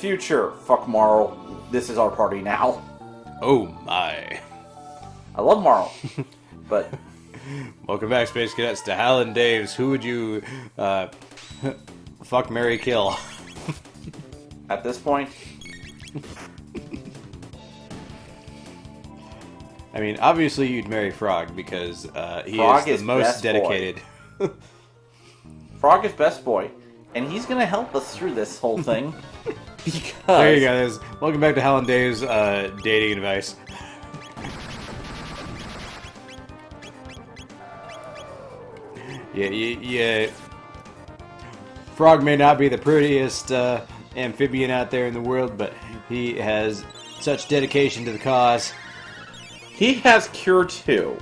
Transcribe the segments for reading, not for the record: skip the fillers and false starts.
future. Fuck Marl. This is our party now. Oh my. I love Marl, but... Welcome back, Space Cadets, to Hal and Dave's Who Would You, Fuck, Marry, Kill? At this point... I mean, obviously you'd marry Frog, because he Frog is the most best dedicated. Frog is best boy, and he's gonna help us through this whole thing. Because... There you go, welcome back to Hal and Dave's dating advice. Yeah. Frog may not be the prettiest amphibian out there in the world, but he has such dedication to the cause. He has Cure 2,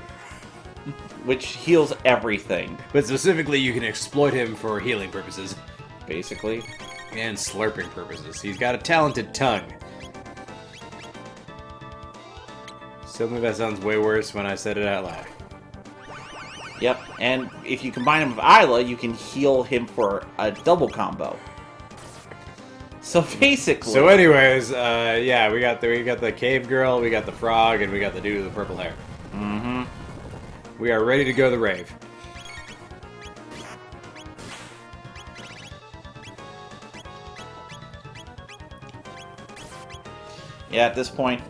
which heals everything. But specifically, you can exploit him for healing purposes. Basically. And slurping purposes. He's got a talented tongue. Suddenly that sounds way worse when I said it out loud. Yep, and if you combine him with Isla, you can heal him for a double combo. So basically... So anyways, yeah, we got the cave girl, we got the frog, and we got the dude with the purple hair. Mm-hmm. We are ready to go to the rave. Yeah, at this point...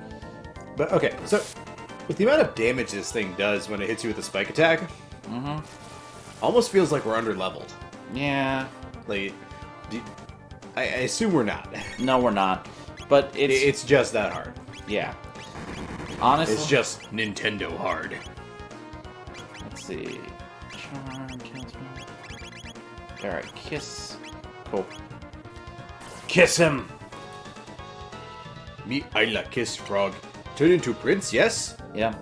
But, okay, so, with the amount of damage this thing does when it hits you with a spike attack... Mm-hmm. Almost feels like we're under-leveled. Yeah. Like, I assume we're not. No, we're not. But it's just that hard. Yeah. Honestly... It's just Nintendo hard. Let's see... Charm, cancel... Alright, kiss... Cool. Kiss him! Me, Isla, kiss Frog. Turn into Prince, yes? Yeah.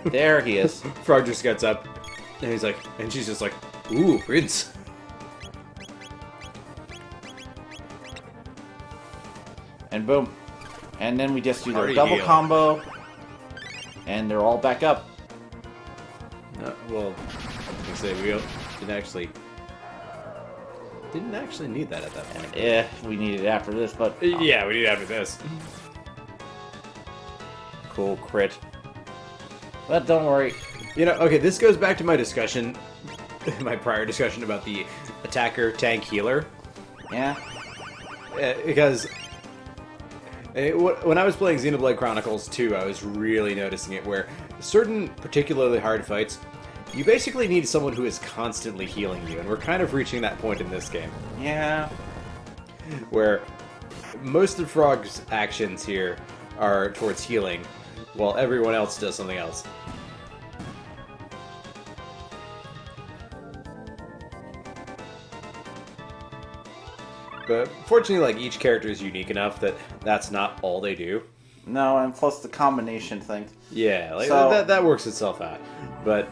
There he is. Frog just gets up, and he's like, and she's just like, ooh, Prince. And boom. And then we just do their Party double heal. combo. And they're all back up. Well, I was gonna say, we didn't actually need that at that point. Yeah, we need it after this, but... Yeah, we need it after this. Cool, crit. But don't worry. You know, okay, this goes back to my discussion, my prior discussion about the attacker, tank, healer. Yeah? Because when I was playing Xenoblade Chronicles 2, I was really noticing it, where certain particularly hard fights, you basically need someone who is constantly healing you, and we're kind of reaching that point in this game. Yeah. Where most of Frog's actions here are towards healing, while everyone else does something else. But fortunately, like, each character is unique enough that that's not all they do. No, and plus the combination thing. Yeah, like, So- that works itself out. But,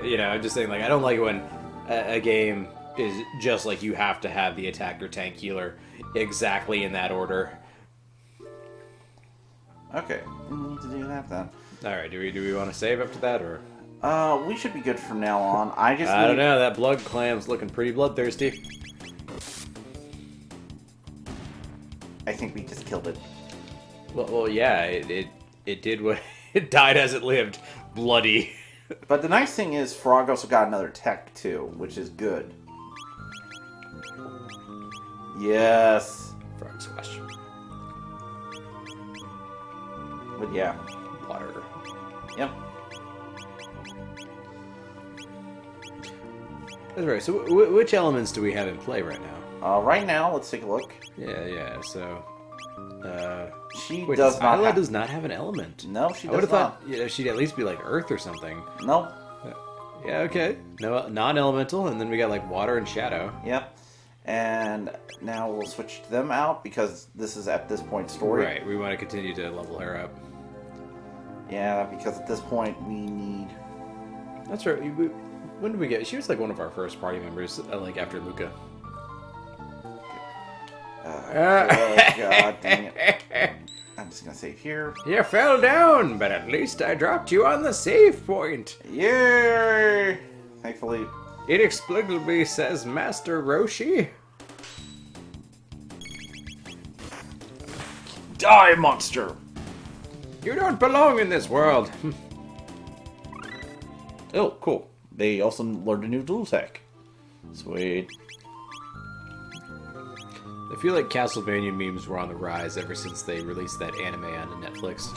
you know, I'm just saying, like, I don't like it when a game is just like you have to have the attacker, tank, healer exactly in that order. Okay, we need to do that then. Alright, do we want to save up to that, or...? We should be good from now on. I don't know, that blood clam's looking pretty bloodthirsty. I think we just killed it. Well, yeah, it did what... It died as it lived. Bloody. But the nice thing is, Frog also got another tech, too, which is good. Yes. Frog swash. But yeah. Water. Yep. That's right, so which elements do we have in play right now? Right now, let's take a look. Yeah, so... She wait, does not Isla have... does not have an element. No, she I would does have not. thought she'd at least be like Earth or something. Nope. Yeah, okay. No, non-elemental, and then we got like water and shadow. Yep. And now we'll switch them out because this is at this point story. Right, we want to continue to level her up. Yeah, because at this point we need... That's right. When did we get... She was like one of our first party members, like after Luca. Oh, God dang it. I'm just going to save here. You fell down, but at least I dropped you on the save point. Yay! Thankfully. Inexplicably, says Master Roshi. Die, monster! You don't belong in this world. Oh, cool. They also learned a new dual tech. Sweet. I feel like Castlevania memes were on the rise ever since they released that anime on Netflix.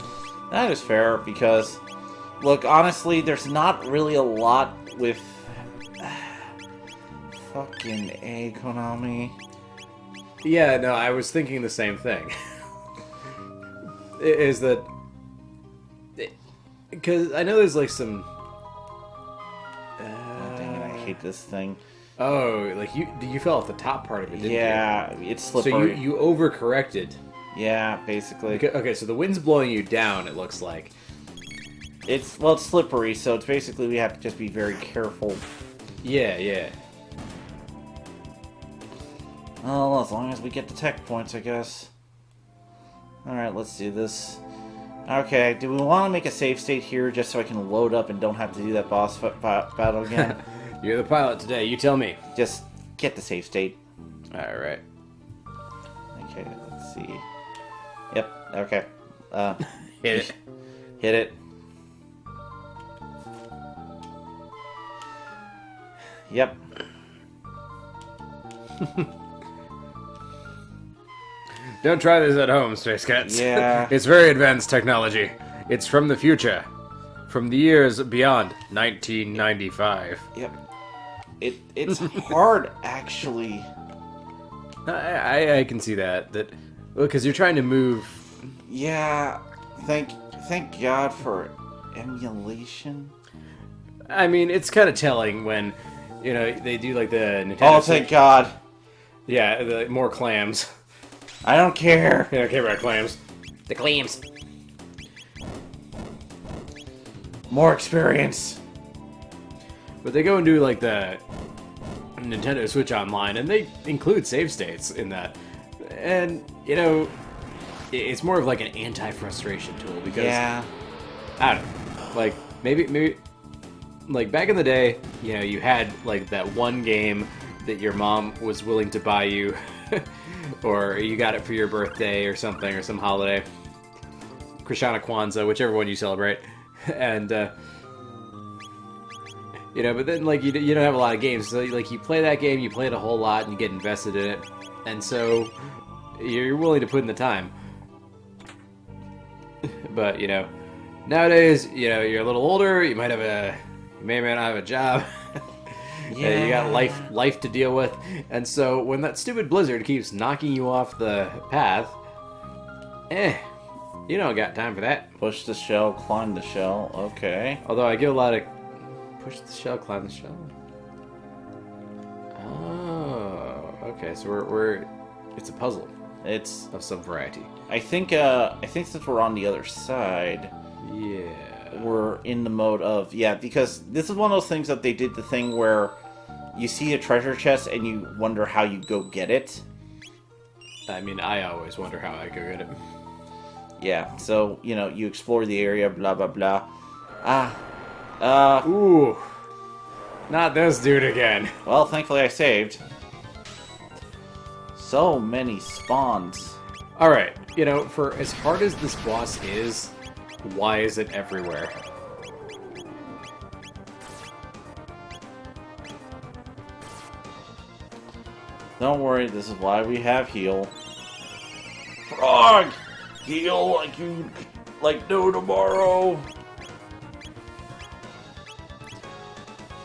That is fair, because, look, honestly, there's not really a lot with... fucking A, Konami. Yeah, no, I was thinking the same thing. Is that... Because I know there's like some... Dang it, I hate this thing. Oh, like you fell off the top part of it, didn't you? Yeah, it's slippery. So you overcorrected. Yeah, basically. Okay, so the wind's blowing you down, it looks like. It's slippery, so it's basically we have to just be very careful. Yeah, yeah. Well, as long as we get the tech points, I guess. Alright, let's do this. Okay, do we want to make a save state here just so I can load up and don't have to do that boss battle again? You're the pilot today, you tell me. Just get the save state. Alright. Okay, let's see. Yep, okay. Hit it. Hit it. Yep. Don't try this at home, Space Cats. Yeah. It's very advanced technology. It's from the future. From the years beyond 1995. Yep. It's hard, actually. I can see that. Because you're trying to move... Yeah. Thank God for emulation. I mean, it's kind of telling when, you know, they do like the Nintendo... Oh, thank God. Yeah, more clams. I don't care. You don't care about clams. The clams. More experience. But they go and do like the Nintendo Switch Online, and they include save states in that. And, you know, it's more of like an anti-frustration tool because... Yeah. I don't know. Like, maybe... Like, back in the day, you know, you had like that one game that your mom was willing to buy you... or you got it for your birthday or something, or some holiday. Krishana Kwanzaa, whichever one you celebrate. And, you know, but then, like, you don't have a lot of games. So, like, you play that game, you play it a whole lot, and you get invested in it. And so, you're willing to put in the time. But, you know, nowadays, you know, you're a little older, you may or may not have a job. Yeah. You got life to deal with, and so when that stupid blizzard keeps knocking you off the path, you don't got time for that. Push the shell, climb the shell. Okay. Although I get a lot of push the shell, climb the shell. Oh, okay. So we're it's a puzzle. It's of some variety. I think since we're on the other side, yeah, we're in the mode of, because this is one of those things that they did the thing where you see a treasure chest and you wonder how you go get it. I mean, I always wonder how I go get it. Yeah, so, you know, you explore the area, blah, blah, blah. Ooh. Not this dude again. Well, thankfully I saved. So many spawns. Alright, you know, for as hard as this boss is, why is it everywhere? Don't worry, this is why we have heal. Frog! Heal like no tomorrow.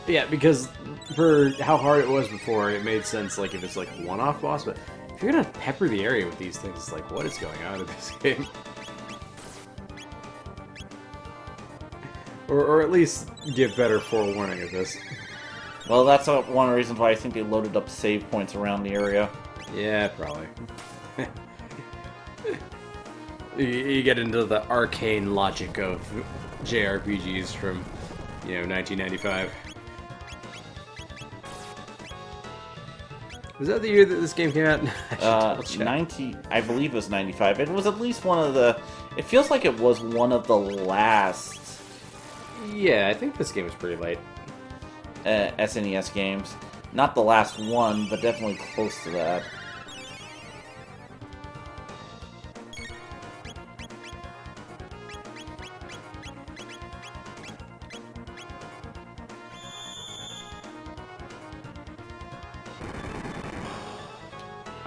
Yeah, because for how hard it was before, it made sense, like, if it's, like, a one-off boss, but if you're gonna pepper the area with these things, it's like, what is going on in this game? Or at least give better forewarning of this. Well, that's one of the reasons why I think they loaded up save points around the area. Yeah, probably. You get into the arcane logic of JRPGs from, 1995. Was that the year that this game came out? 90, I believe it was 95. It was at least one of the... It feels like it was one of the last... Yeah, I think this game was pretty late. SNES games. Not the last one, but definitely close to that.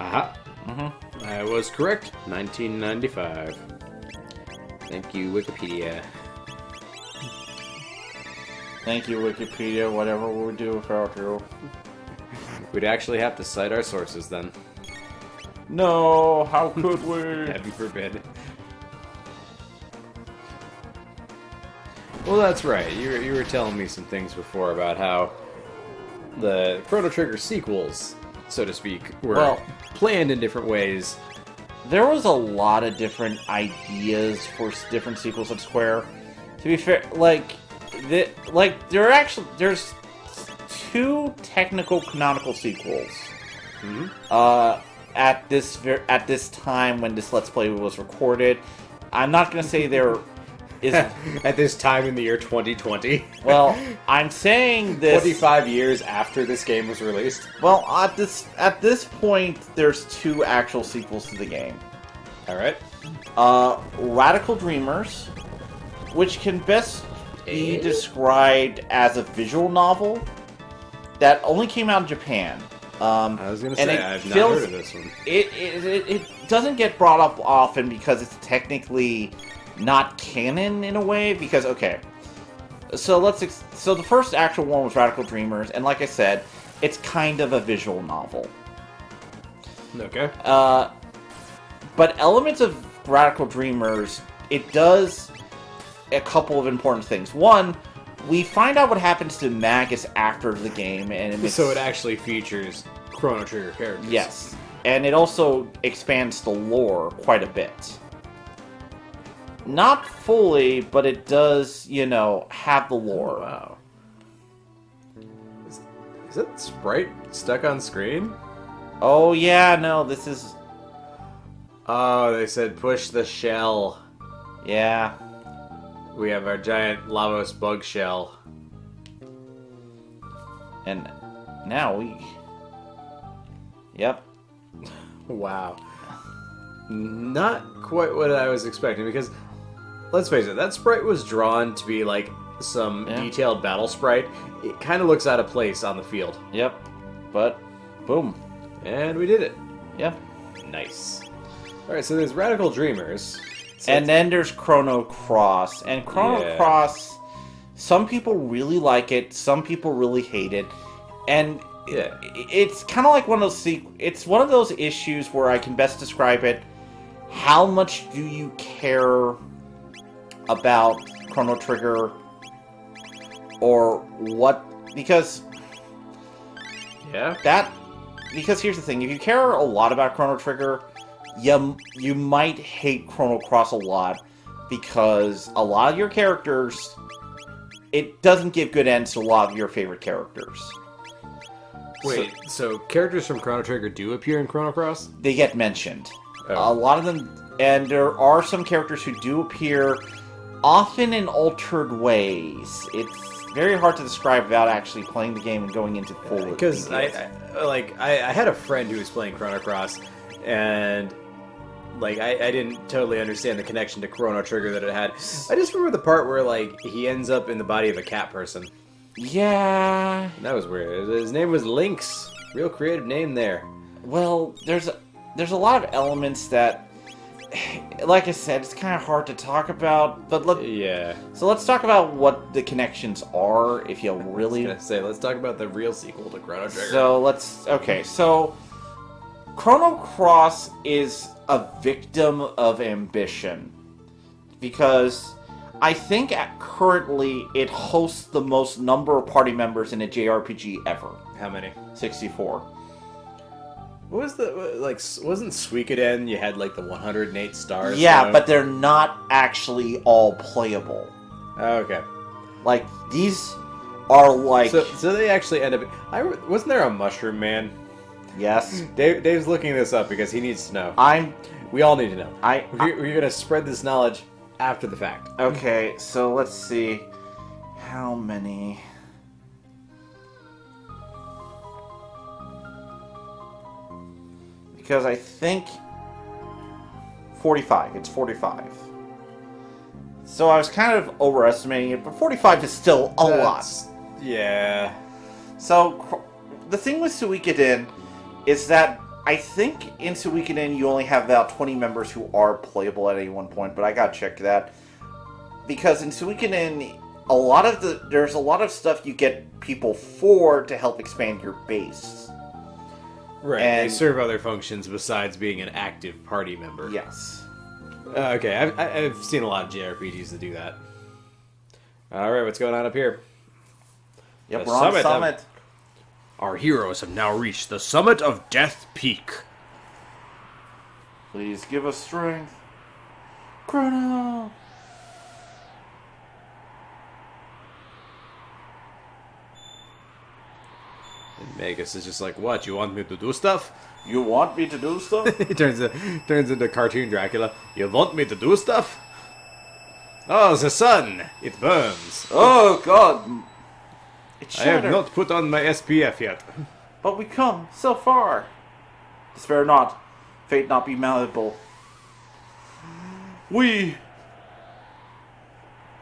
Haha. I was correct. 1995. Thank you, Wikipedia. Thank you, Wikipedia. Whatever we'll do without you. We'd actually have to cite our sources then. No, how could we? Heaven forbid. Well, that's right. You were telling me some things before about how the Chrono Trigger sequels, so to speak, were planned in different ways. There was a lot of different ideas for different sequels of Square. To be fair, there's two technical canonical sequels. At this time when this Let's Play was recorded. I'm not going to say there is... At this time in the year 2020? Well, I'm saying this... 25 years after this game was released? Well, at this point, there's two actual sequels to the game. Alright. Radical Dreamers, which can best be described as a visual novel that only came out in Japan. I was going to say, I've not heard of this one. It doesn't get brought up often because it's technically not canon in a way. Because, okay, so the first actual one was Radical Dreamers, and like I said, it's kind of a visual novel. Okay. But elements of Radical Dreamers, it does a couple of important things. One, we find out what happens to Magus after the game, and so it actually features Chrono Trigger characters. Yes, and it also expands the lore quite a bit. Not fully, but it does, have the lore. Oh, wow. Is that Sprite stuck on screen? Oh yeah, no, this is... Oh, they said push the shell. Yeah. We have our giant Lavos bug shell. And now we... Yep. Wow. Not quite what I was expecting, because, let's face it, that sprite was drawn to be like some detailed battle sprite. It kind of looks out of place on the field. Yep. But, boom. And we did it. Yep. Nice. Alright, so there's Radical Dreamers. So and then there's Chrono Cross. And Chrono Cross, some people really like it, some people really hate it. And it's kind of like one of those it's one of those issues where I can best describe it. How much do you care about Chrono Trigger? Or what? Because because here's the thing, if you care a lot about Chrono Trigger, you might hate Chrono Cross a lot, because a lot of your characters, it doesn't give good ends to a lot of your favorite characters. Wait, so characters from Chrono Trigger do appear in Chrono Cross? They get mentioned. A lot of them, and there are some characters who do appear, often in altered ways. It's very hard to describe without actually playing the game and going into full details. Because I had a friend who was playing Chrono Cross, and I didn't totally understand the connection to Chrono Trigger that it had. I just remember the part where he ends up in the body of a cat person. Yeah. That was weird. His name was Lynx. Real creative name there. Well, there's a lot of elements that, like I said, it's kind of hard to talk about. But so let's talk about what the connections are. If you really, let's talk about the real sequel to Chrono Trigger. So So Chrono Cross is a victim of ambition, because I think currently it hosts the most number of party members in a JRPG ever. How many? 64. What was wasn't Suikoden, you had the 108 stars? Yeah, but they're not actually all playable. Oh, okay. These are So they actually end up... wasn't there a Mushroom Man? Yes. Dave's looking this up because he needs to know. We all need to know. We're going to spread this knowledge after the fact. Okay, so let's see. How many... Because I think 45. It's 45. So I was kind of overestimating it, but 45 is still a lot. Yeah. So the thing with Suikoden is that I think in Suikoden you only have about 20 members who are playable at any one point, but I gotta check that. Because in Suikoden, there's a lot of stuff you get people for to help expand your base. Right, And they serve other functions besides being an active party member. yes. Okay, I've seen a lot of JRPGs that do that. Alright, what's going on up here? Yep, The we're on the summit. summit. Our heroes have now reached the summit of Death Peak. Please give us strength. Chrono! And Magus is just like, what, you want me to do stuff? You want me to do stuff? He turns into cartoon Dracula. You want me to do stuff? Oh, the sun! It burns. Oh, God. It's I have shattered. not put on my SPF yet. But we come so far. Despair not. Fate not be malleable. We...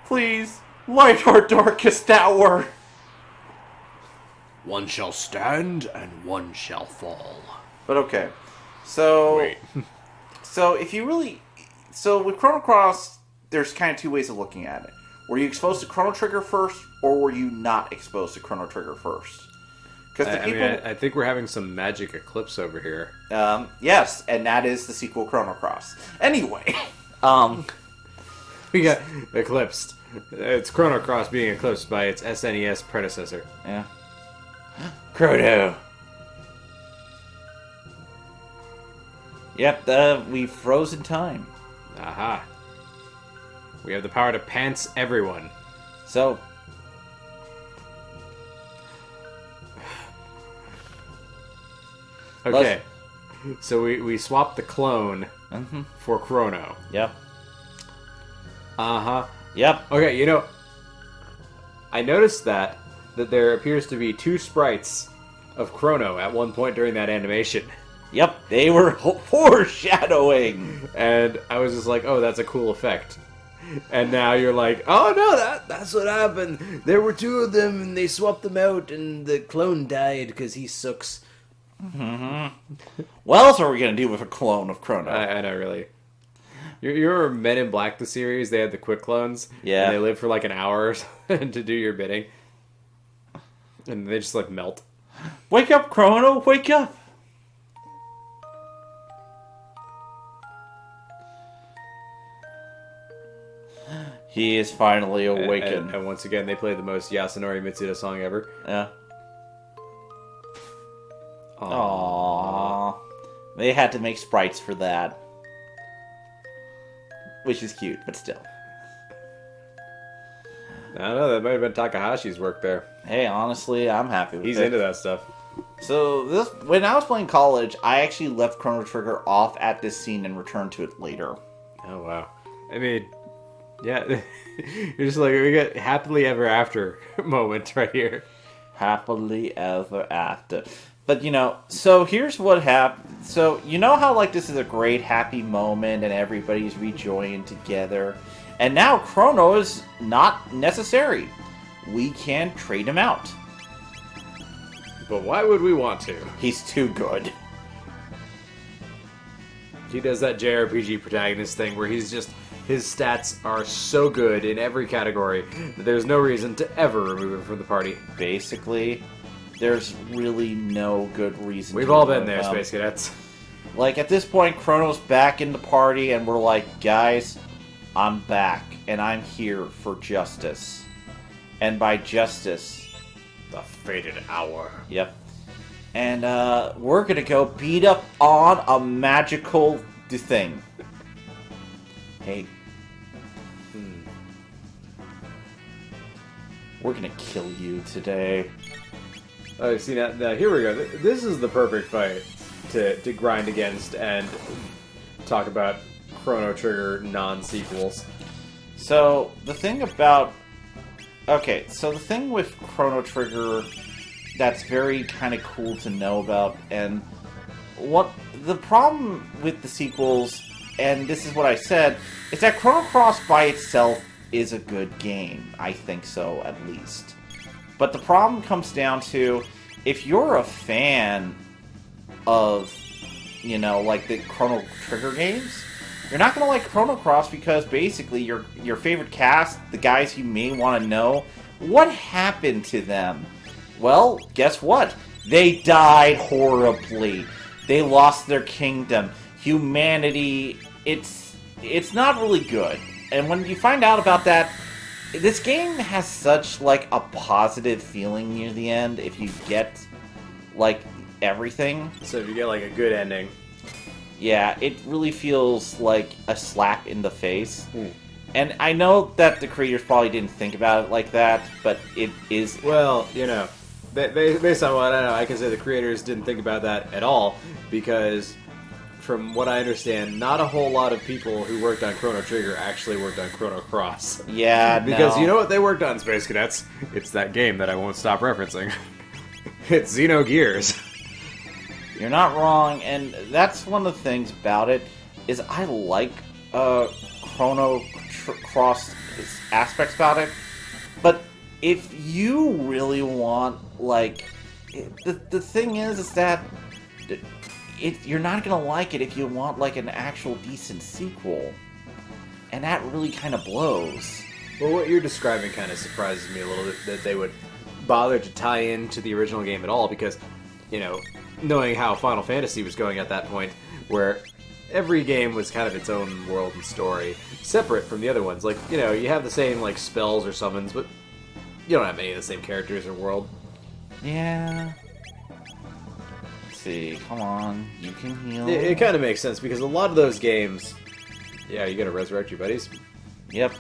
Please, light our darkest hour. One shall stand and one shall fall. But okay. So... Wait. So if you really... So with Chrono Cross, there's kind of two ways of looking at it. Were you exposed to Chrono Trigger first, or were you not exposed to Chrono Trigger first? Because the people... I think we're having some magic eclipse over here. Yes, and that is the sequel Chrono Cross. Anyway, We got eclipsed. It's Chrono Cross being eclipsed by its SNES predecessor. yeah. Chrono. Yep, we froze in time. Aha. We have the power to pants everyone. So, Okay. So we swapped the clone mhm. for Chrono. Yep. Uh-huh. Yep. Okay, you know, I noticed that there appears to be two sprites of Chrono at one point during that animation. Yep, they were foreshadowing. And I was just like, oh, that's a cool effect. And now you're like, oh no, that's what happened. There were two of them and they swapped them out and the clone died because he sucks. What else are we going to do with a clone of Chrono? I know, really. You remember Men in Black, the series? They had the quick clones. Yeah. And they live for like an hour or something to do your bidding. And they just like melt. Wake up, Chrono! Wake up! He is finally awakened. And once again, they play the most Yasunori Mitsuda song ever. Yeah. Aww. Aww. They had to make sprites for that. Which is cute, but still. I don't know, that might have been Takahashi's work there. Hey, honestly, I'm happy with He's it. into that stuff. So, when I was playing college, I actually left Chrono Trigger off at this scene and returned to it later. Oh, wow. I mean, yeah. You're just like, we got happily ever after moment right here. Happily ever after. But, so here's what happened. So, you know how, this is a great happy moment and everybody's rejoining together? And now Chrono is not necessary. We can trade him out. But why would we want to? He's too good. He does that JRPG protagonist thing where his stats are so good in every category that there's no reason to ever remove him from the party. Basically, there's really no good reason We've to all been remove there, him. Space Cadets. At this point, Chrono's back in the party, and we're like, guys, I'm back, and I'm here for justice. And by justice... The fated hour. Yep. And, we're gonna go beat up on a magical thing. Hey. We're gonna kill you today. Oh, see, now here we go. This is the perfect fight to grind against and talk about Chrono Trigger non-sequels. So, the thing about... Okay, so the thing with Chrono Trigger that's very kind of cool to know about, and what the problem with the sequels, and this is what I said, is that Chrono Cross by itself is a good game. I think so, at least. But the problem comes down to, if you're a fan of you know, like the Chrono Trigger games. You're not going to like Chrono Cross because basically your favorite cast, the guys you may want to know, what happened to them? Well, guess what? They died horribly. They lost their kingdom. Humanity, it's not really good. And when you find out about that, this game has such, like, a positive feeling near the end if you get, like, everything. So if you get, like, a good ending. Yeah, it really feels like a slap in the face. And I know that the creators probably didn't think about it like that, but it is... Well, you know, based on what I know, I can say the creators didn't think about that at all, because from what I understand, not a whole lot of people who worked on Chrono Trigger actually worked on Chrono Cross. Yeah, because no. you know what they worked on, Space Cadets? It's that game that I won't stop referencing. It's Xenogears. You're not wrong, and that's one of the things about it, is I like Chrono Cross aspects about it, but if you really want, like, the thing is that you're not gonna like it if you want, like, an actual decent sequel, and that really kind of blows. Well, what you're describing kind of surprises me a little bit, that they would bother to tie into the original game at all, because, you know, knowing how Final Fantasy was going at that point, where every game was kind of its own world and story, separate from the other ones. Like, you know, you have the same, like, spells or summons, but you don't have any of the same characters or world. Yeah. Let's see, come on, you can heal. It kind of makes sense, because a lot of those games... Yeah, you gotta resurrect your buddies? Yep.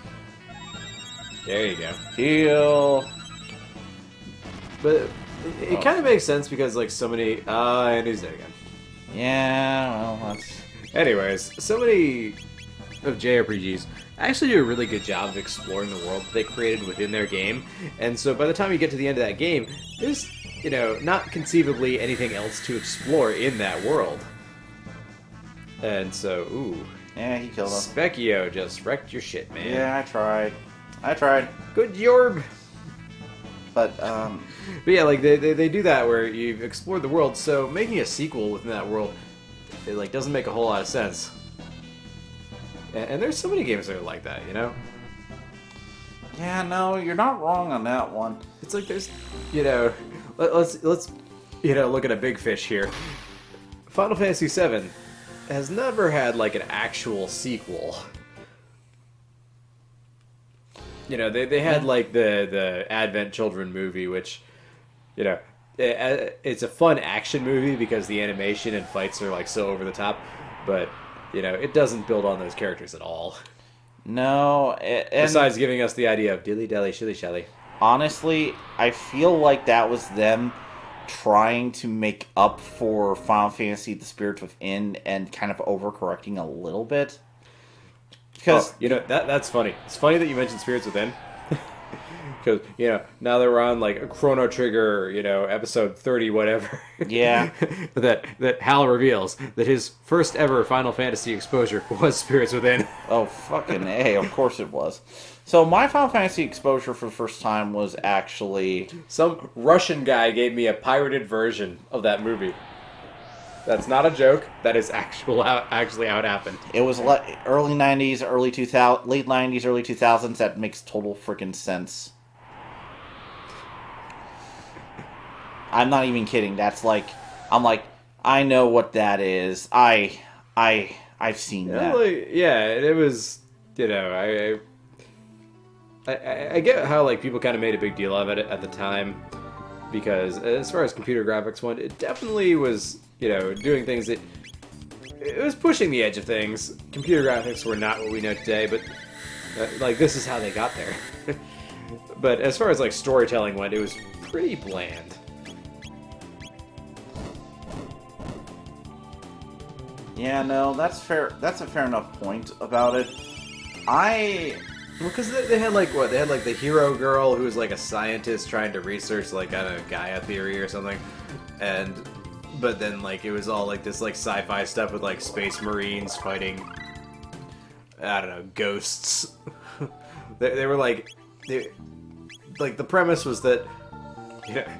There you go. Heal. But it kind of makes sense, because, like, so many... and he's dead again. Yeah, well, that's... Anyways, so many of JRPGs actually do a really good job of exploring the world that they created within their game, and so by the time you get to the end of that game, there's, you know, not conceivably anything else to explore in that world. And so, ooh. Yeah, he killed him. Specchio just wrecked your shit, man. Yeah, I tried. Good Yorb! But yeah, like, they do that where you've explored the world, so making a sequel within that world, it, like, doesn't make a whole lot of sense. And there's so many games that are like that, you know? yeah, no, you're not wrong on that one. It's like there's, you know, let's you know, look at a big fish here. Final Fantasy VII has never had, like, an actual sequel. You know, they had, like, the Advent Children movie, which, you know, it's a fun action movie because the animation and fights are, like, so over the top, but, you know, it doesn't build on those characters at all. No, and besides giving us the idea of dilly-dally, shilly-shally. honestly, I feel like that was them trying to make up for Final Fantasy The Spirits Within and kind of overcorrecting a little bit. Because you know, that's funny. It's funny that you mentioned Spirits Within. Because, you know, now that we're on, like, a Chrono Trigger, you know, episode 30, whatever. Yeah. that Hal reveals that his first ever Final Fantasy exposure was Spirits Within. Oh, fucking A, of course it was. So my Final Fantasy exposure for the first time was actually... Some Russian guy gave me a pirated version of that movie. That's not a joke. That is actually how it happened. It was early 90s, early 2000, late 90s, early 2000s. That makes total freaking sense. I'm not even kidding. That's like, I'm like, I know what that is. I've seen that. Like, yeah, it was, you know, I get how, like, people kind of made a big deal of it at the time, because as far as computer graphics went, it definitely was, you know, doing things that, it was pushing the edge of things. Computer graphics were not what we know today, but, like, this is how they got there. But as far as, like, storytelling went, it was pretty bland. Yeah, no, that's fair. That's a fair enough point about it. Well, because they had, like, what? They had, like, the hero girl who was, like, a scientist trying to research, like, I don't know, Gaia theory or something. But then, like, it was all, like, this, like, sci-fi stuff with, like, space marines fighting, I don't know, ghosts. they were, like, the premise was that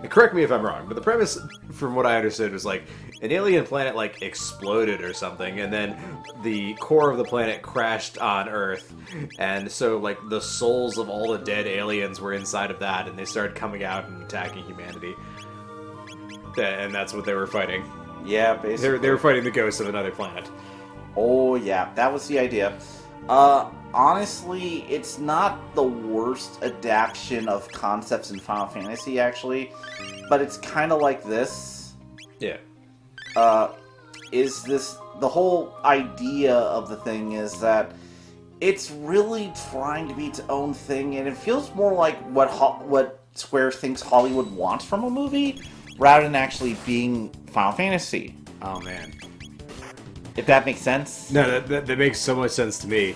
correct me if I'm wrong, but the premise, from what I understood, was like an alien planet like exploded or something, and then the core of the planet crashed on Earth, and so like the souls of all the dead aliens were inside of that, and they started coming out and attacking humanity, and that's what they were fighting. Yeah, basically. They were fighting the ghosts of another planet. Oh yeah, that was the idea. Honestly, it's not the worst adaptation of concepts in Final Fantasy, actually, but it's kind of like this. Yeah. The whole idea of the thing is that it's really trying to be its own thing, and it feels more like what Square thinks Hollywood wants from a movie, rather than actually being Final Fantasy. Oh, man. If that makes sense? No, that makes so much sense to me.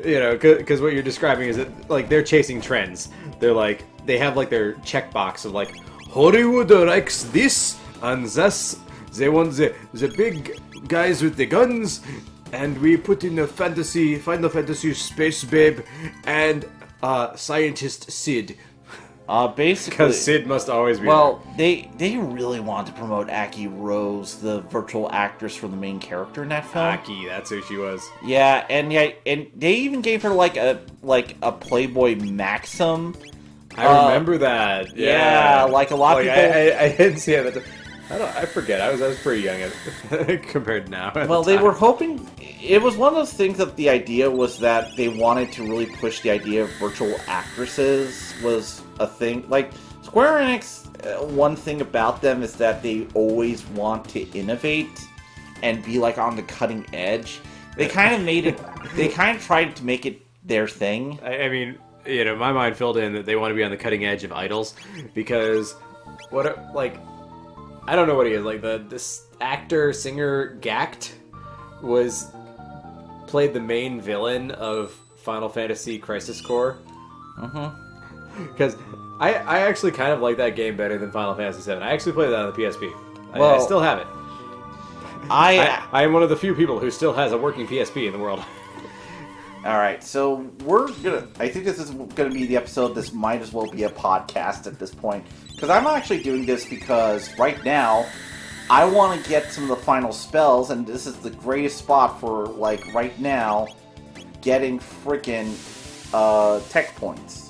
Because what you're describing is that, like, they're chasing trends. They're like, they have, like, their checkbox of, like, Hollywood likes this, and this, they want the big guys with the guns, and we put in a Final Fantasy space babe, and scientist Sid. Basically, because Sid must always be there. They really want to promote Aki Rose, the virtual actress for the main character in that film. Aki, that's who she was. Yeah, and they even gave her like a Playboy Maxim. I remember that. Yeah, like a lot of people. I didn't see it. I forget. I was pretty young compared to now. Well, they were hoping. It was one of those things that the idea was that they wanted to really push the idea of virtual actresses was a thing. Like, Square Enix, one thing about them is that they always want to innovate and be, like, on the cutting edge. They kind of made it... They kind of tried to make it their thing. I mean, my mind filled in that they want to be on the cutting edge of idols, because I don't know what he is. Like, this actor, singer, Gact played the main villain of Final Fantasy Crisis Core. Because I actually kind of like that game better than Final Fantasy VII. I actually played that on the PSP. I still have it. I am one of the few people who still has a working PSP in the world. Alright, so I think this is gonna be the episode. This might as well be a podcast at this point. Because I'm actually doing this because right now, I want to get some of the final spells, and this is the greatest spot for, like, right now, getting freaking tech points.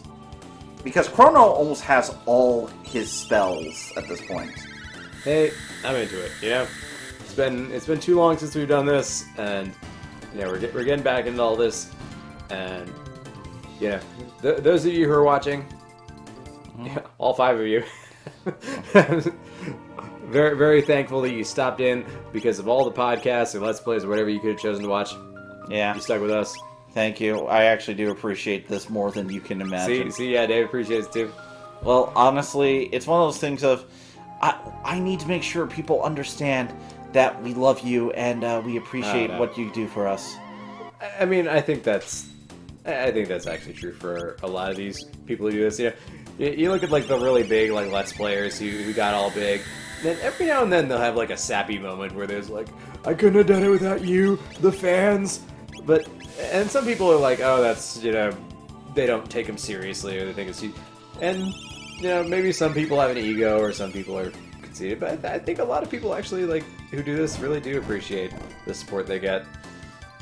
Because Chrono almost has all his spells at this point. Hey, I'm into it. It's been too long since we've done this, and we're getting back into all this, and those of you who are watching, all 5 of you, very, very thankful that you stopped in because of all the podcasts or Let's Plays or whatever you could have chosen to watch. Yeah, you stuck with us. Thank you. I actually do appreciate this more than you can imagine. See, yeah, Dave appreciates it too. Well, honestly, it's one of those things of I need to make sure people understand that we love you and we appreciate what you do for us. I mean, I think that's actually true for a lot of these people who do this. You look at like the really big like Let's Players who got all big. Then every now and then they'll have like a sappy moment where there's like, I couldn't have done it without you, the fans. And some people are like, oh, that's they don't take them seriously or they think it's, and maybe some people have an ego or some people are conceited. But I think a lot of people actually like who do this really do appreciate the support they get.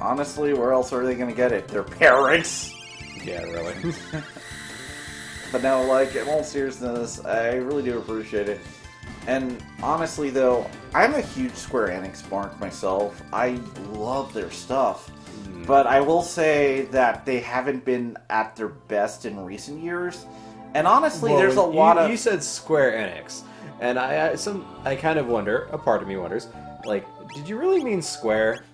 Honestly, where else are they going to get it? Their parents. Yeah, really. But no, like, in all seriousness, I really do appreciate it. And honestly, though, I'm a huge Square Enix mark myself. I love their stuff. But I will say that they haven't been at their best in recent years. And honestly, there's a lot of... You said Square Enix. And I kind of wonder, a part of me wonders, like, did you really mean Square?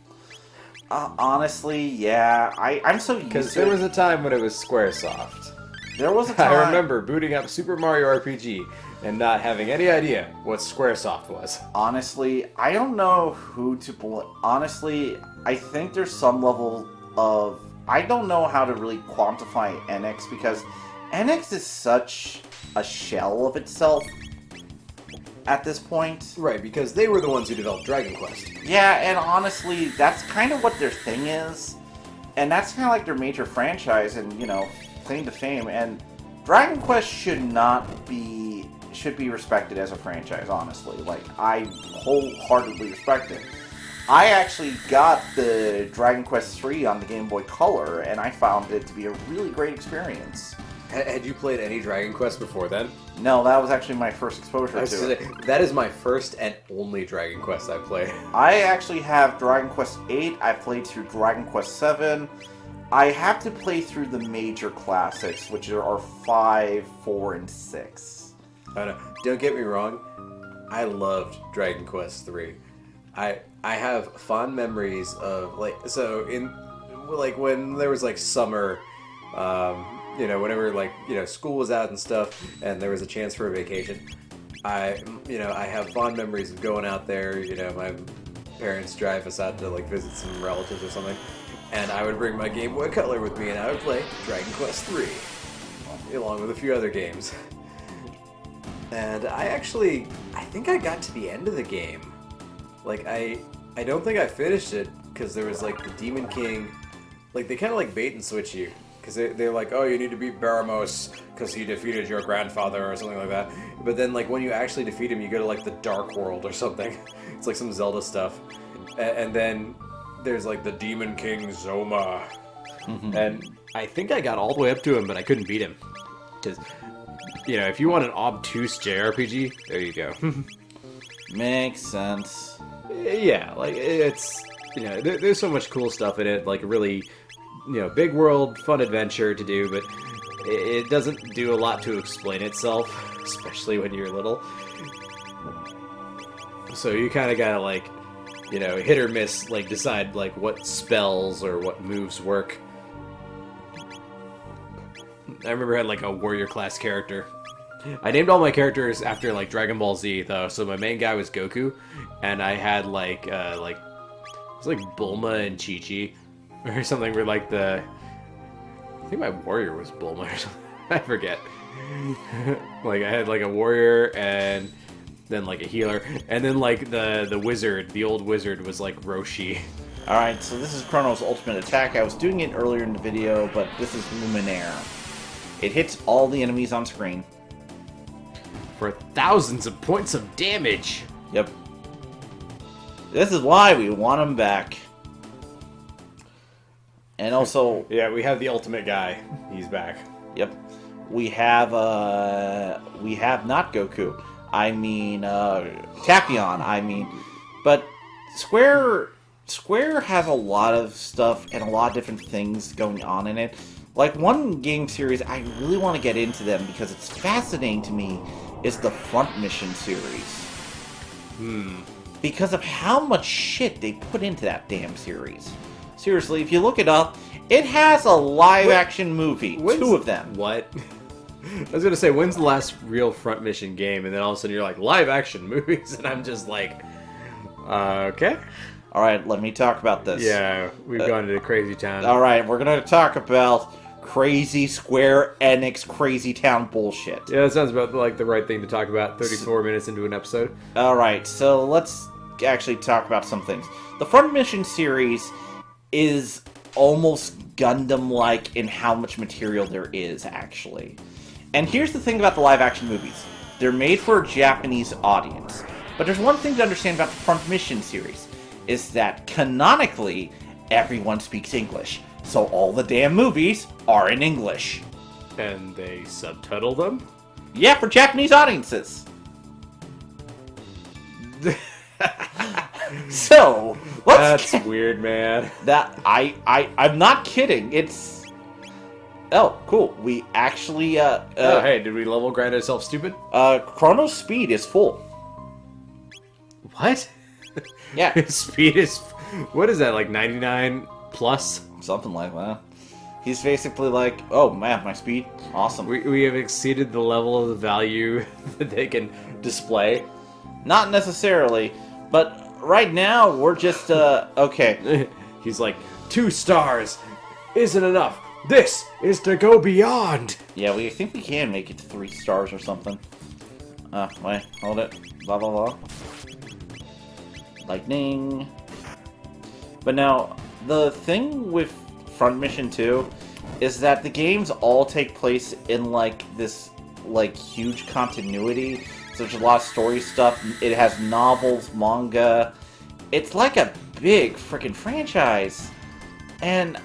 Honestly, yeah. I'm so used to it. Because there was a time when it was Squaresoft. There was a time... I remember booting up Super Mario RPG and not having any idea what Squaresoft was. Honestly, I don't know who to blame. Honestly, I think there's some level of... I don't know how to really quantify NX because NX is such a shell of itself at this point. Right, because they were the ones who developed Dragon Quest. Yeah, and honestly, that's kind of what their thing is. And that's kind of like their major franchise and, claim to fame. And Dragon Quest should be respected as a franchise, honestly. Like, I wholeheartedly respect it. I actually got the Dragon Quest III on the Game Boy Color, and I found it to be a really great experience. Had you played any Dragon Quest before then? No, that was actually my first exposure to it. That is my first and only Dragon Quest I played. I actually have Dragon Quest VIII. I played through Dragon Quest VII. I have to play through the major classics, which are 5, 4, and 6. Don't get me wrong. I loved Dragon Quest III. I have fond memories of when there was like summer, whenever school was out and stuff, and there was a chance for a vacation. I have fond memories of going out there. My parents drive us out to visit some relatives or something, and I would bring my Game Boy Color with me, and I would play Dragon Quest III, along with a few other games. And I think I got to the end of the game. I don't think I finished it, because there was, the Demon King. They kind of, bait and switch you. Because they're like, oh, you need to beat Baramos, because he defeated your grandfather, or something like that. But then, when you actually defeat him, you go to, the Dark World or something. It's some Zelda stuff. And then there's, the Demon King Zoma. Mm-hmm. And I think I got all the way up to him, but I couldn't beat him. Because, if you want an obtuse JRPG, there you go. Makes sense. Yeah, it's, there's so much cool stuff in it, a really, big world, fun adventure to do, but it doesn't do a lot to explain itself, especially when you're little. So you kind of gotta, hit or miss, decide, what spells or what moves work. I remember I had, a warrior class character. I named all my characters after, Dragon Ball Z, though, so my main guy was Goku, and I had, it was Bulma and Chi-Chi, or something where, I think my warrior was Bulma or something, I forget. I had, a warrior, and then, a healer, and then, the wizard, the old wizard was, Roshi. Alright, so this is Chrono's ultimate attack. I was doing it earlier in the video, but this is Luminaire. It hits all the enemies on screen. For thousands of points of damage. Yep. This is why we want him back. And also... yeah, we have the ultimate guy. He's back. Yep. We have not Goku. I mean, Tapion. But Square has a lot of stuff and a lot of different things going on in it. One game series I really want to get into them because it's fascinating to me is the Front Mission series. Because of how much shit they put into that damn series. Seriously, if you look it up, it has a live-action movie. 2 of them. What? I was gonna say, when's the last real Front Mission game? And then all of a sudden you're like, live-action movies? And I'm just like, okay. Alright, let me talk about this. Yeah, we've gone into crazy town. Alright, we're gonna talk about crazy Square Enix crazy town bullshit. Yeah, that sounds about the right thing to talk about 34 minutes into an episode. Alright, so let's actually talk about some things. The Front Mission series is almost Gundam-like in how much material there is, actually. And here's the thing about the live-action movies. They're made for a Japanese audience. But there's one thing to understand about the Front Mission series, is that canonically, everyone speaks English. So all the damn movies are in English. And they subtitle them? Yeah, for Japanese audiences. So, that's weird, man. I'm not kidding. It's... oh, cool. We actually, oh, hey, did we level grind ourselves stupid? Chrono's speed is full. What? Yeah. His speed is... what is that, 99 plus? Something like that. He's basically like, oh man, my speed, awesome. We have exceeded the level of the value that they can display. Not necessarily, but right now we're just, okay. He's like, 2 stars isn't enough. This is to go beyond. Yeah, we think we can make it to 3 stars or something. Wait, hold it. Blah, blah, blah. Lightning. But now, the thing with Front Mission 2 is that the games all take place in, like, this, like, huge continuity. So there's a lot of story stuff. It has novels, manga. It's like a big freaking franchise. And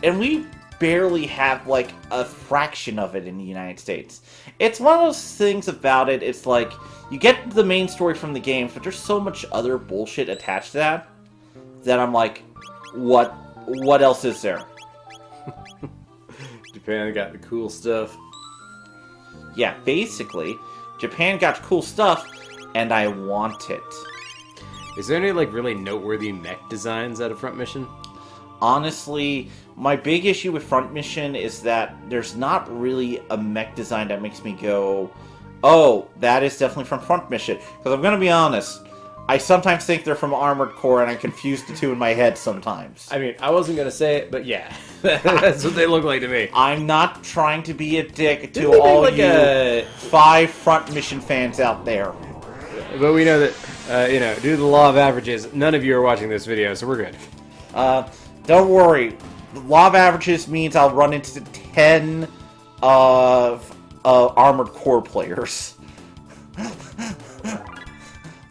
we barely have, like, a fraction of it in the United States. It's one of those things about it, it's like, you get the main story from the games, but there's so much other bullshit attached to that I'm like, what else is there? Japan got the cool stuff. Yeah, basically, Japan got cool stuff, and I want it. Is there any, like, really noteworthy mech designs out of Front Mission? Honestly, my big issue with Front Mission is that there's not really a mech design that makes me go, oh, that is definitely from Front Mission. Because I'm going to be honest, I sometimes think they're from Armored Core, and I confuse the two in my head sometimes. I mean, I wasn't going to say it, but yeah. That's what they look like to me. I'm not trying to be a dick to all like you 5 Front Mission fans out there. But we know that, due to the law of averages, none of you are watching this video, so we're good. Don't worry. The law of averages means I'll run into 10 Armored Core players.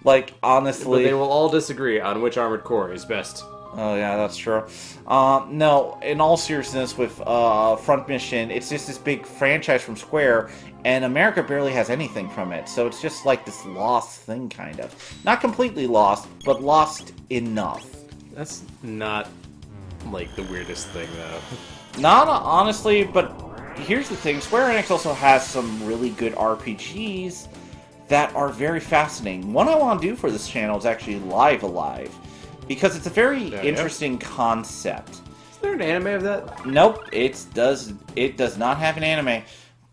Like, honestly... But they will all disagree on which Armored Core is best. Oh, yeah, that's true. No, in all seriousness, with Front Mission, it's just this big franchise from Square, and America barely has anything from it. So it's just like this lost thing, kind of. Not completely lost, but lost enough. That's not, like, the weirdest thing, though. Not honestly, but here's the thing. Square Enix also has some really good RPGs that are very fascinating. One I want to do for this channel is actually Live Alive, because it's a very interesting concept. Is there an anime of that? Nope, it does not have an anime.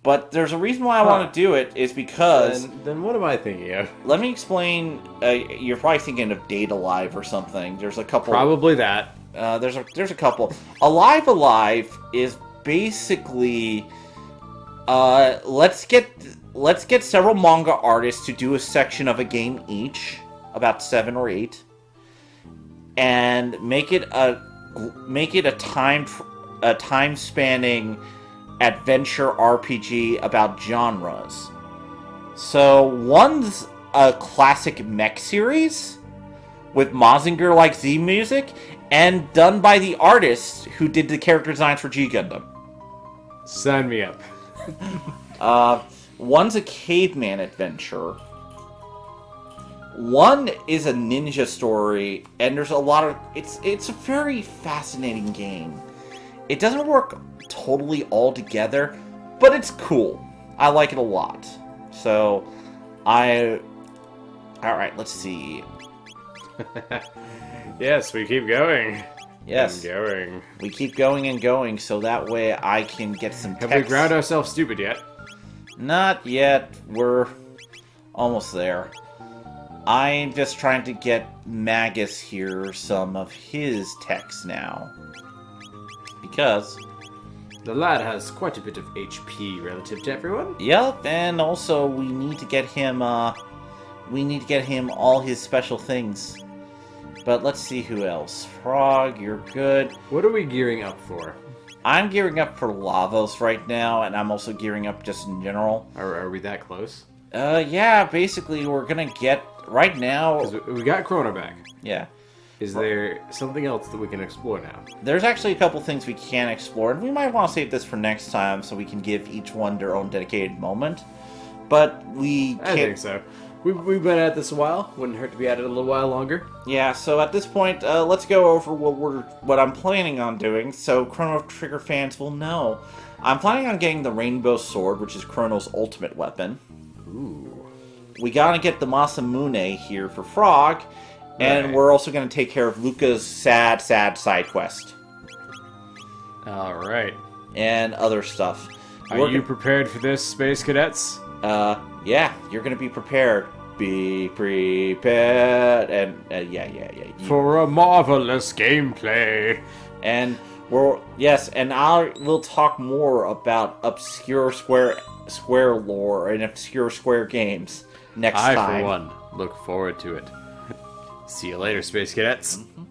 But there's a reason why I want to do it, is because... Then what am I thinking of? Let me explain. You're probably thinking of Date Alive or something. There's a couple... Probably that. There's a couple. Alive Alive is basically... Let's get several manga artists to do a section of a game each, about 7 or 8, and make it a time spanning adventure RPG about genres. So one's a classic mech series with Mazinger-like Z music, and done by the artists who did the character designs for G Gundam. Sign me up. One's a caveman adventure. One is a ninja story, and there's a lot of... It's a very fascinating game. It doesn't work totally all together, but it's cool. I like it a lot. So, Alright, let's see. Yes, we keep going. Yes. And going. We keep going and going, so that way I can get some text. Have we ground ourselves stupid yet? Not yet. We're almost there. I'm just trying to get Magus here some of his text now. Because... the lad has quite a bit of HP relative to everyone. Yep, and also we need to get him, all his special things. But let's see who else. Frog, you're good. What are we gearing up for? I'm gearing up for Lavos right now, and I'm also gearing up just in general. Are we that close? Yeah, basically we're gonna get, right now... 'Cause we got Chrono back. Yeah. Is there something else that we can explore now? There's actually a couple things we can explore, and we might want to save this for next time so we can give each one their own dedicated moment. But we can't... I think so. We've been at this a while. Wouldn't hurt to be at it a little while longer. Yeah, so at this point, let's go over what I'm planning on doing, so Chrono Trigger fans will know. I'm planning on getting the Rainbow Sword, which is Chrono's ultimate weapon. Ooh. We gotta get the Masamune here for Frog, and we're also gonna take care of Luca's sad side quest. Alright. And other stuff. Are you prepared for this, Space Cadets? Yeah, you're gonna be prepared. Be prepared, and yeah. For a marvelous gameplay. And we'll talk more about obscure Square lore and obscure Square games next time. I, for one, look forward to it. See you later, Space Cadets. Mm-hmm.